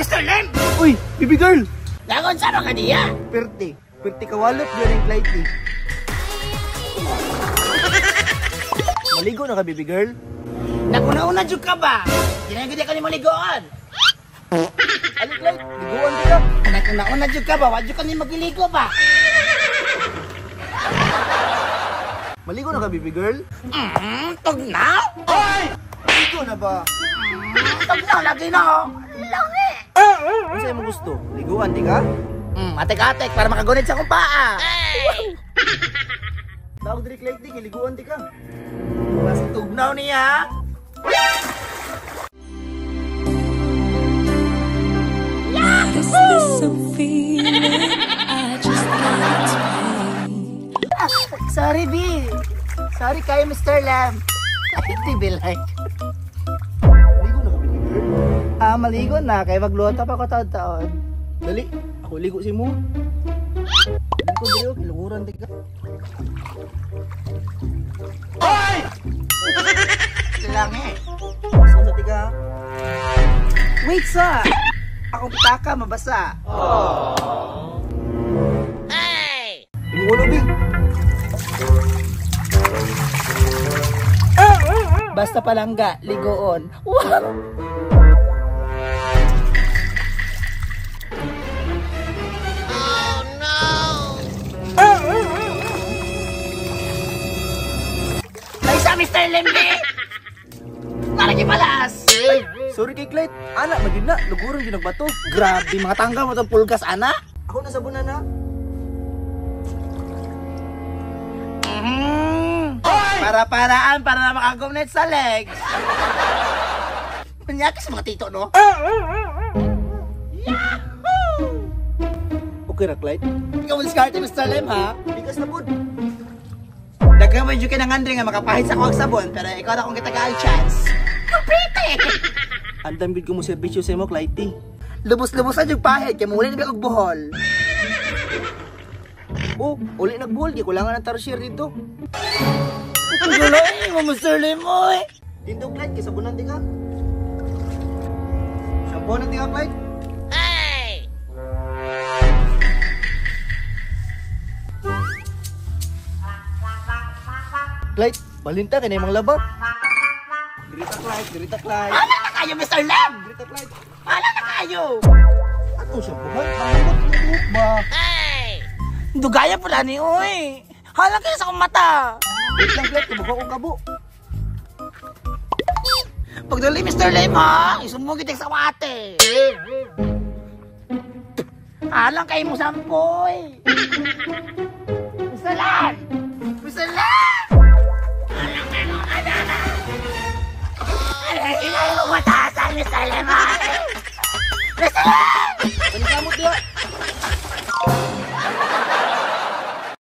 Mr. Lem! Uy, baby girl! Lagon sa mga diya! Perti. Perti kawalot yun yung Clyde. Maligo na ka, baby girl? Nakuna-una dyan ka ba? Ginagod ka ni maligoan! Ano, Clyde? Liguan din ka? Nakuna-una dyan ka ba? Wadyo ka ni magliligo ba? Maligo na ka, baby girl? Tugnaw? Ay! Maligo na ba? Tugnaw, lagi na ho! Langi! Ano sa'yo mo gusto? Liguan di ka? Atek-atek para makagunit sa akong paa! Tawag diri Clyde di, liguan di ka. Mas tugnaw niya! Is this a feeling I just can't explain? Sorry, B. Sorry kayo, Mr. Lam. Ay, tibilay. Maligo na ka, baby girl? Maligo na. Kaya magluto pa ko taon-taon. Dali, ako ligo si mo. Ligo diri, kiluguran di ka. Ay! Langi. Saan sa tiga? Wait, sa. Akong pitaka, mabasa. Imuulo, Bing. Basta palangga, ligoon. Wow! Naisa, Mr. Lembe! Malaki palas! Sorry kay Clyde. Anak, magid na. Luguran yun nagbato. Grabe, mga tangga mo itong pulgas, ana. Ako nasabunan na. Para-paraan, para na makagunet sa legs. Manyaki sa mga tito, no? Okay ra, Clyde. Ikaw ang diskarte, Mr. Lem, ha? Bigas na pod. Dagang medyo kinangandri nga makapahit sa kuwag sabon, pero ikaw na kung kitagaan chance. Kapite! Andam gid ko mo serbisyo sa mo, Clyde. Lubos-lubosan yung pahit, kaya muli na og buhol. Oh, uli nagbuhol. Di kulangan ng tarsier dito. Gulay mo, Mr. Lem, oy! Dito, Clyde. Kisabunan di ka. Shampoonan di ka, Clyde. Clyde, balinta ka na yung mga labak. Dirita, Clyde. Dirita, Clyde. Hala na kayo, Mr. Lem! Dirita, Clyde. Hala na kayo! Ano siya buhay? Pangabot mo buhok ba? Dugaya pala ni, oy! Hala kayo sa akong mata! Wait lang, Clyde. Kabuka kong kabo. Pagdali, Mr. Lem, ha? Isumugitik sa mate! Halang kayo mo sampoy! Mr. Lem!